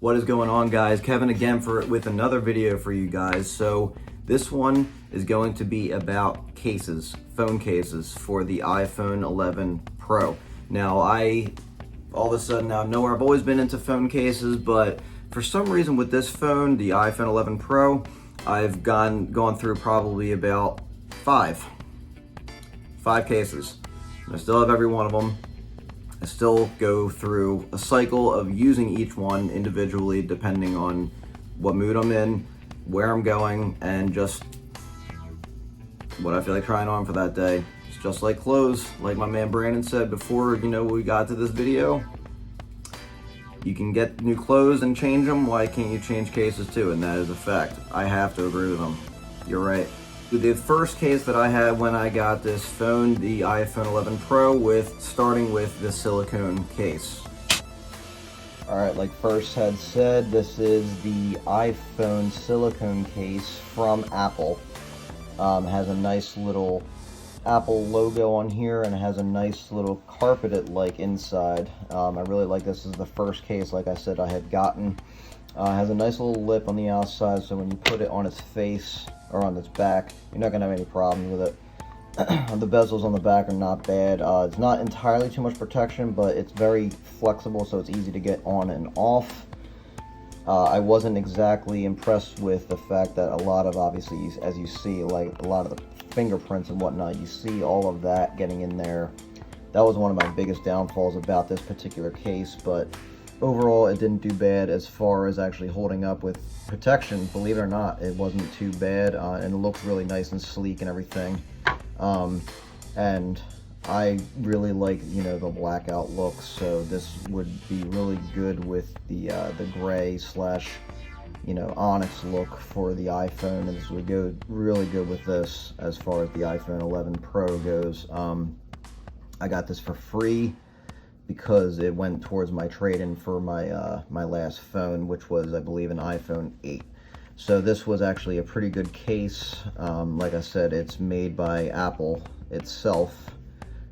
What is going on, guys? Kevin again with another video for you guys. So this one is going to be about cases, phone cases for the iPhone 11 Pro. Now all of a sudden out of nowhere, I've always been into phone cases, but for some reason with this phone, the iPhone 11 Pro, I've gone through probably about five cases. I still have every one of them. I still go through a cycle of using each one individually depending on what mood I'm in, where I'm going, and just what I feel like trying on for that day. It's just like clothes, like my man Brandon said before, we got to this video. You can get new clothes and change them, why can't you change cases too? And that is a fact. I have to agree with him. You're right. The first case that I had when I got this phone, the iPhone 11 Pro, starting with the silicone case. All right, like First had said, this is the iPhone silicone case from Apple. Has a nice little Apple logo on here, and it has a nice little carpeted-like inside. I really like this. This is the first case, like I said, I had gotten. Has a nice little lip on the outside, so when you put it on its face or on its back, you're not gonna have any problems with it. The bezels on the back are not bad. It's not entirely too much protection, but it's very flexible, so it's easy to get on and off. I wasn't exactly impressed with the fact that a lot of, obviously, as you see, like a lot of the fingerprints and whatnot, you see all of that getting in there. That was one of my biggest downfalls about this particular case, but overall it didn't do bad as far as actually holding up with protection. Believe it or not, it wasn't too bad, and it looks really nice and sleek and everything. And I really like, the blackout look, so this would be really good with the gray slash, onyx look for the iPhone, and this would go really good with this as far as the iPhone 11 Pro goes. I got this for free because it went towards my trade-in for my my last phone, which was, I believe, an iPhone 8. So this was actually a pretty good case. Like I said, it's made by Apple itself.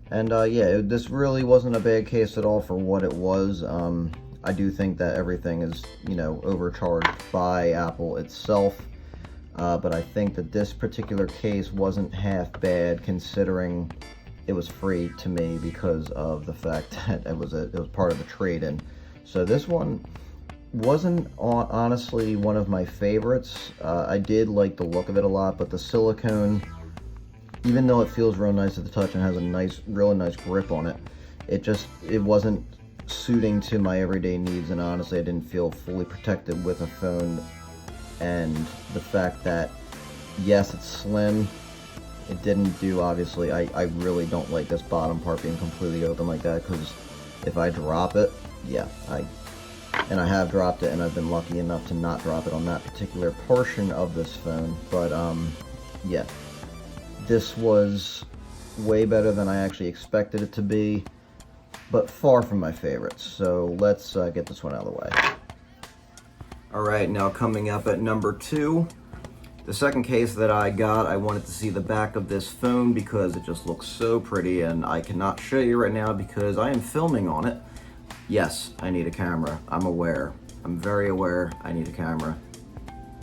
And yeah, this really wasn't a bad case at all for what it was. I do think that everything is, overcharged by Apple itself. But I think that this particular case wasn't half bad, considering it was free to me because of the fact that it was part of the trade-in. So this one wasn't honestly one of my favorites. I did like the look of it a lot, but the silicone, even though it feels real nice at the touch and has a really nice grip on it, it wasn't suiting to my everyday needs, and honestly I didn't feel fully protected with a phone. And the fact that, yes, it's slim, it didn't do, obviously, I really don't like this bottom part being completely open like that, because if I drop it, yeah, I have dropped it, and I've been lucky enough to not drop it on that particular portion of this phone. But yeah, this was way better than I actually expected it to be, but far from my favorites. So let's get this one out of the way. All right, now coming up at number 2, the second case that I got, I wanted to see the back of this phone because it just looks so pretty, and I cannot show you right now because I am filming on it. Yes, I need a camera. I'm aware. I'm very aware I need a camera.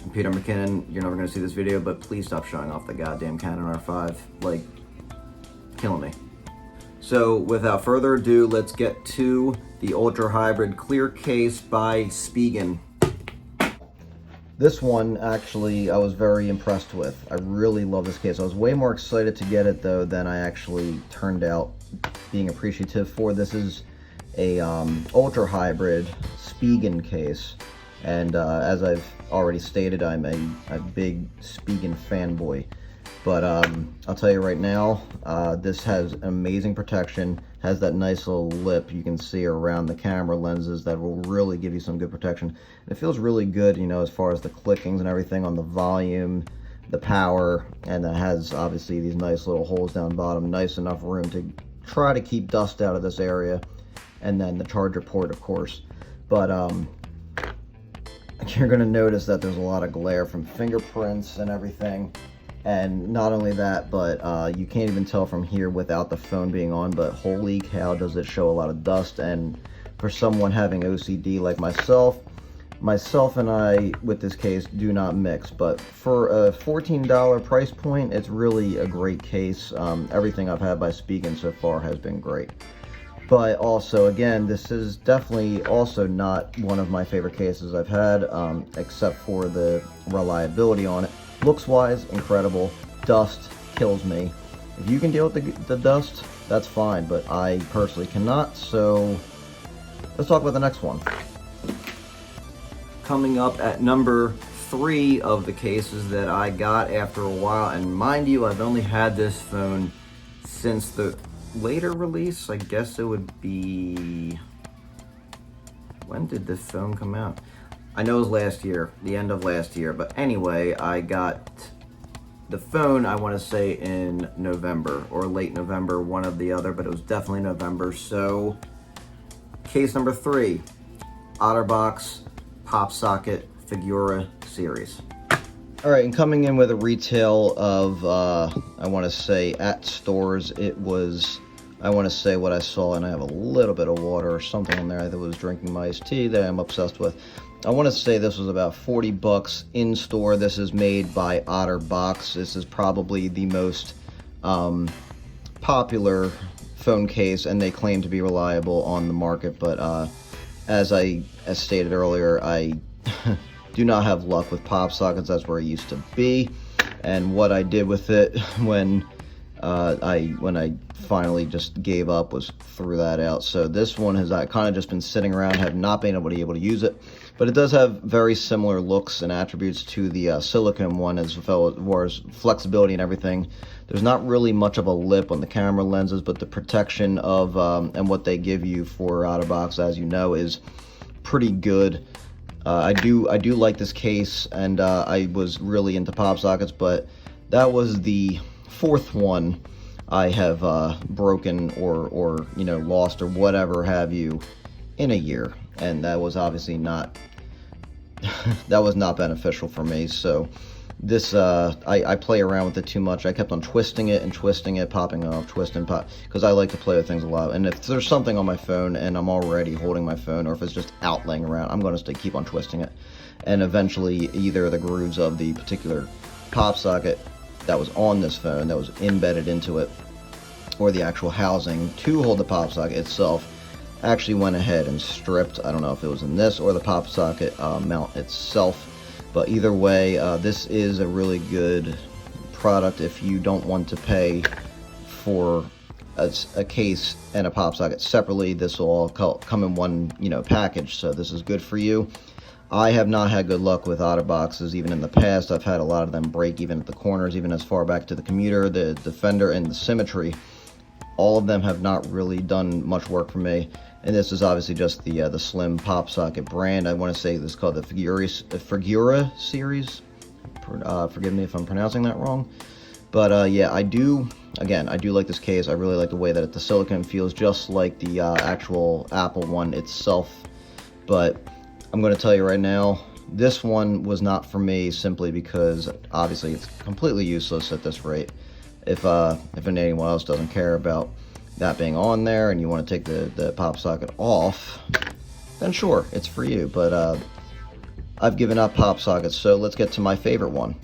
And Peter McKinnon, you're never gonna see this video, but please stop showing off the goddamn Canon R5. Like, killing me. So without further ado, let's get to the Ultra Hybrid Clear Case by Spigen. This one, actually, I was very impressed with. I really love this case. I was way more excited to get it, though, than I actually turned out being appreciative for. This is a Ultra Hybrid Spigen case, and as I've already stated, I'm a big Spigen fanboy. But I'll tell you right now, this has amazing protection, has that nice little lip you can see around the camera lenses that will really give you some good protection. And it feels really good, as far as the clickings and everything on the volume, the power, and it has, obviously, these nice little holes down bottom, nice enough room to try to keep dust out of this area, and then the charger port, of course. But you're going to notice that there's a lot of glare from fingerprints and everything. And not only that, but you can't even tell from here without the phone being on, but holy cow, does it show a lot of dust. And for someone having OCD like myself, myself and I with this case do not mix, but for a $14 price point, it's really a great case. Everything I've had by Spigen so far has been great. But also, again, this is definitely also not one of my favorite cases I've had, except for the reliability on it. Looks-wise, incredible. Dust kills me. If you can deal with the dust, that's fine, but I personally cannot, so let's talk about the next one. Coming up at number 3 of the cases that I got after a while, and mind you, I've only had this phone since the later release. I guess it would be, when did this phone come out? I know it was last year, the end of last year, but anyway, I got the phone, I want to say in November or late November, one of the other, but it was definitely November. So case number 3, Otterbox Pop Socket Figura series. All right, and coming in with a retail of, I want to say at stores, it was, I want to say what I saw, and I have a little bit of water or something in there that was drinking my iced tea that I'm obsessed with. I want to say this was about 40 bucks in store. This is made by Otterbox. This is probably the most popular phone case, and they claim to be reliable on the market, but as stated earlier, I do not have luck with pop sockets. That's where I used to be, and what I did with it when I finally just gave up was threw that out. So this one has kind of just been sitting around, have not been able to use it, but it does have very similar looks and attributes to the Silicone one as far as flexibility and everything. There's not really much of a lip on the camera lenses, but the protection of and what they give you for Otterbox, as you know, is pretty good. I do like this case, and I was really into pop sockets, but that was the 4th one I have broken or lost or whatever have you in a year, and that was obviously not that was not beneficial for me. So this I play around with it too much. I kept on twisting it, popping off, twisting, pop, because I like to play with things a lot. And if there's something on my phone and I'm already holding my phone, or if it's just out laying around, I'm going to keep on twisting it, and eventually either the grooves of the particular pop socket that was on this phone that was embedded into it, or the actual housing to hold the pop socket itself, actually went ahead and stripped. I don't know if it was in this or the pop socket mount itself, but either way, this is a really good product if you don't want to pay for a case and a pop socket separately. This will all come in one package, so this is good for you. I have not had good luck with Otterboxes even in the past. I've had a lot of them break even at the corners, even as far back to the commuter, the fender, and the symmetry. All of them have not really done much work for me, and this is obviously just the slim pop socket brand. I want to say this is called the Figura series. Forgive me if I'm pronouncing that wrong, but yeah, I do like this case. I really like the way that the silicone feels just like the actual Apple one itself. But I'm going to tell you right now, this one was not for me, simply because obviously it's completely useless at this rate. If anyone else doesn't care about that being on there and you want to take the pop socket off, then sure, it's for you. But I've given up pop sockets, so let's get to my favorite one.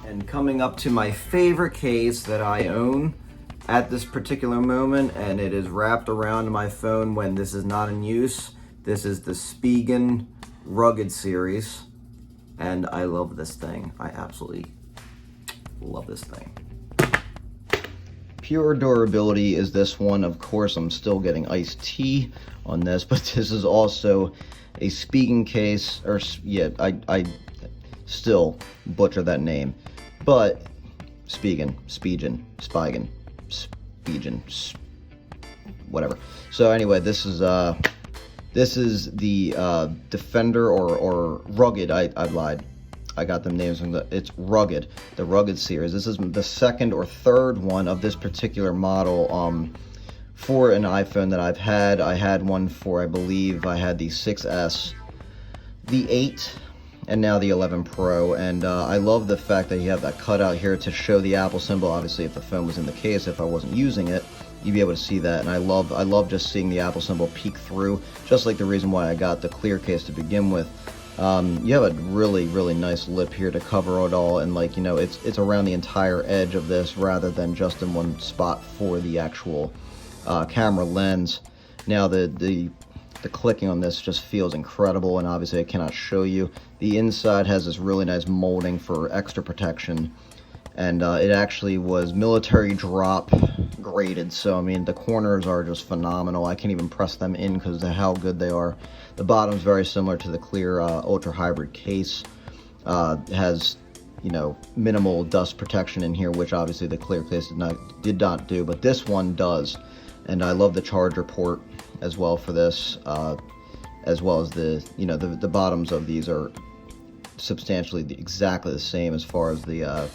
And coming up to my favorite case that I own at this particular moment, and it is wrapped around my phone when this is not in use. This is the Spigen Rugged series, and I love this thing. I absolutely love this thing. Pure durability is this one. Of course, I'm still getting iced tea on this, but this is also a Spigen case, or yeah, I still butcher that name, but Spigen, whatever. So anyway, this is the Defender or Rugged. I lied. I got them names from it's Rugged, the Rugged series. This is the second or third one of this particular model for an iPhone that I've had. I had one for, I believe, I had the 6S, the 8, and now the 11 Pro. And I love the fact that you have that cutout here to show the Apple symbol. Obviously, if the phone was in the case, if I wasn't using it, you'd be able to see that. And I love just seeing the Apple symbol peek through, just like the reason why I got the clear case to begin with. You have a really nice lip here to cover it all, and like, you know, it's around the entire edge of this rather than just in one spot for the actual camera lens. Now the clicking on this just feels incredible, and obviously I cannot show you. The inside has this really nice molding for extra protection, and it actually was military drop graded, so I mean the corners are just phenomenal. I can't even press them in because of how good they are. The bottom's very similar to the clear ultra hybrid case. Has, you know, minimal dust protection in here, which obviously the clear case did not do, but this one does. And I love the charger port as well for this, as well as the, you know, the bottoms of these are substantially exactly the same as far as the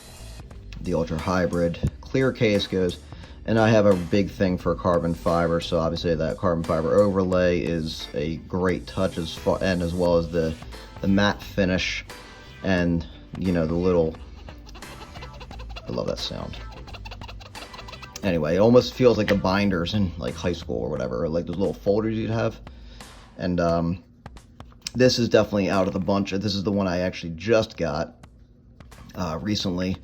ultra hybrid clear case goes. And I have a big thing for carbon fiber, so obviously that carbon fiber overlay is a great touch, as well as the matte finish, and, you know, the little, I love that sound. Anyway, it almost feels like the binders in like high school or whatever, or like those little folders you'd have. And this is definitely out of the bunch. This is the one I actually just got recently.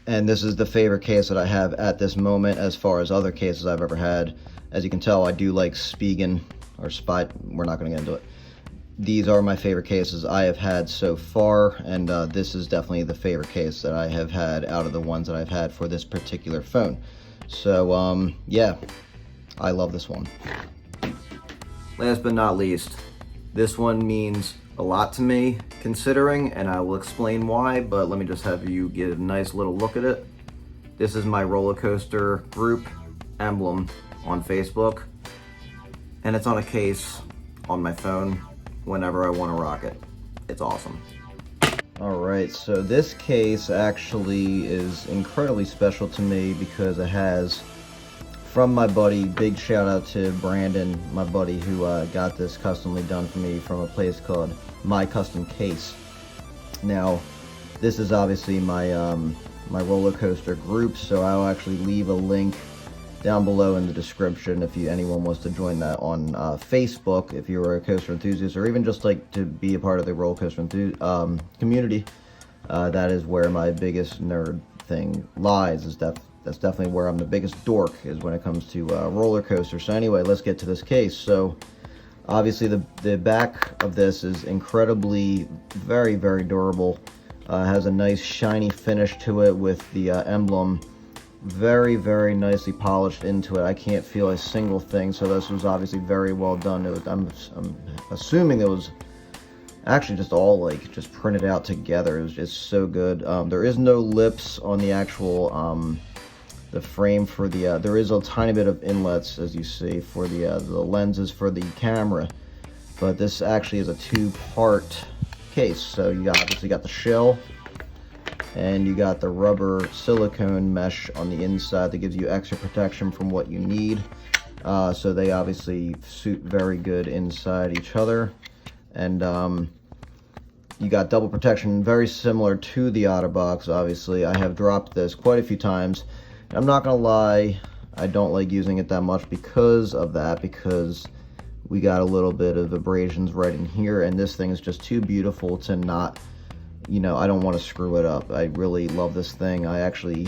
And this is the favorite case that I have at this moment as far as other cases I've ever had. As you can tell, I do like Spigen, or we're not going to get into it. These are my favorite cases I have had so far, and this is definitely the favorite case that I have had out of the ones that I've had for this particular phone. So, yeah, I love this one. Last but not least, this one means a lot to me, considering, and I will explain why, but let me just have you get a nice little look at it. This is my roller coaster group emblem on Facebook, and it's on a case on my phone whenever I want to rock it. It's awesome. Alright, so this case actually is incredibly special to me because it has, from my buddy, big shout out to Brandon, my buddy, who got this customly done for me from a place called My Custom Case. Now, this is obviously my my roller coaster group, so I'll actually leave a link down below in the description if anyone wants to join that on Facebook, if you're a coaster enthusiast, or even just like to be a part of the roller coaster community. That is where my biggest nerd thing lies. That's definitely where I'm the biggest dork, is when it comes to roller coasters. So anyway, let's get to this case. So obviously the back of this is incredibly very durable. Has a nice shiny finish to it with the emblem very nicely polished into it. I can't feel a single thing, so this was obviously very well done. I'm assuming it was actually just all like just printed out together. It was just so good. There is no lips on the actual the frame for the there is a tiny bit of inlets, as you see, for the lenses for the camera, but this actually is a two-part case. So you obviously got the shell, and you got the rubber silicone mesh on the inside that gives you extra protection from what you need. So they obviously suit very good inside each other. And you got double protection, very similar to the Otterbox. Obviously, I have dropped this quite a few times. I'm not gonna lie, I don't like using it that much because of that, because we got a little bit of abrasions right in here, and this thing is just too beautiful to not, you know, I don't want to screw it up. I really love this thing. I actually,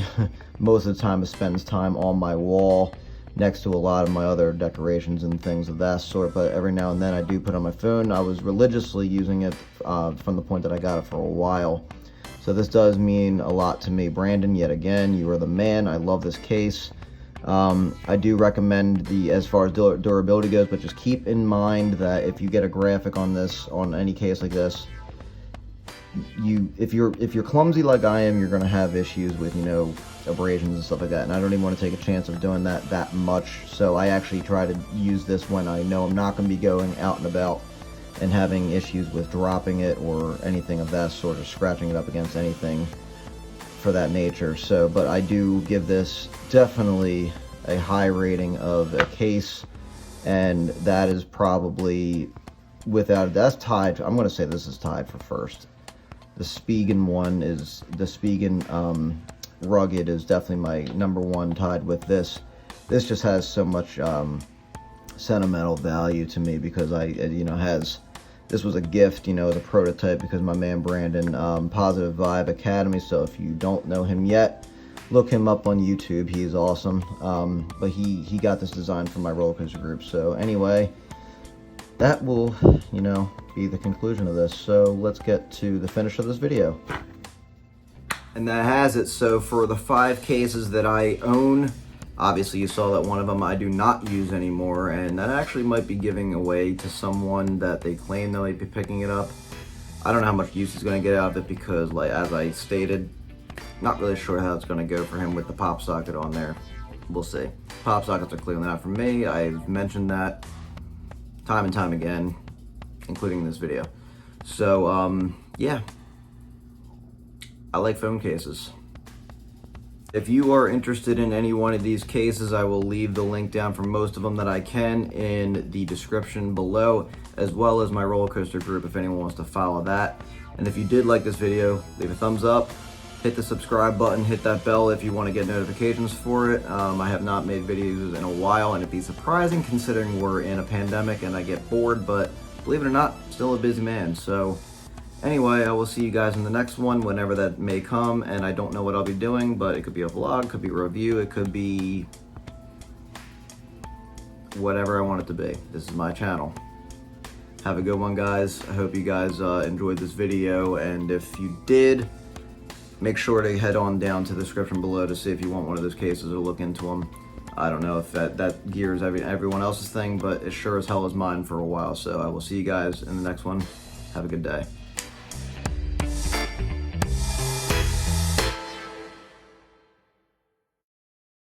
most of the time, it spends time on my wall next to a lot of my other decorations and things of that sort, but every now and then I do put on my phone. I was religiously using it from the point that I got it for a while. So this does mean a lot to me. Brandon, yet again, you are the man. I love this case. I do recommend as far as durability goes, but just keep in mind that if you get a graphic on this, on any case like this, if you're clumsy like I am, you're gonna have issues with, you know, abrasions and stuff like that, and I don't even want to take a chance of doing that much. So I actually try to use this when I know I'm not going to be going out and about and having issues with dropping it or anything of that sort, or scratching it up against anything for that nature. So, but I do give this definitely a high rating of a case, and that is probably, without, that's tied, I'm going to say this is tied for first. The Spigen one is, the Spigen Rugged is definitely my number one, tied with this. This just has so much sentimental value to me because you know, has this was a gift, you know, as a prototype, because my man Brandon, Positive Vibe Academy. So if you don't know him yet, look him up on YouTube. He's awesome. But he got this design from my roller coaster group. So anyway, that will, you know, be the conclusion of this. So let's get to the finish of this video. And that has it. So for the 5 cases that I own, obviously you saw that one of them I do not use anymore, and that actually might be giving away to someone that they claim they might be picking it up. I don't know how much use he's going to get out of it, because, like, as I stated, not really sure how it's going to go for him with the pop socket on there. We'll see. Pop sockets are clearly not for me. I've mentioned that time and time again, including in this video. So, yeah. I like phone cases. If you are interested in any one of these cases, I will leave the link down for most of them that I can in the description below, as well as my roller coaster group if anyone wants to follow that. And if you did like this video, leave a thumbs up, hit the subscribe button, hit that bell if you want to get notifications for it. I have not made videos in a while, and it'd be surprising considering we're in a pandemic and I get bored, but believe it or not, still a busy man. So anyway, I will see you guys in the next one, whenever that may come, and I don't know what I'll be doing, but it could be a vlog, could be a review, it could be whatever I want it to be. This is my channel. Have a good one, guys. I hope you guys enjoyed this video, and if you did, make sure to head on down to the description below to see if you want one of those cases or look into them. I don't know if that gears everyone else's thing, but it sure as hell is mine for a while. So I will see you guys in the next one. Have a good day.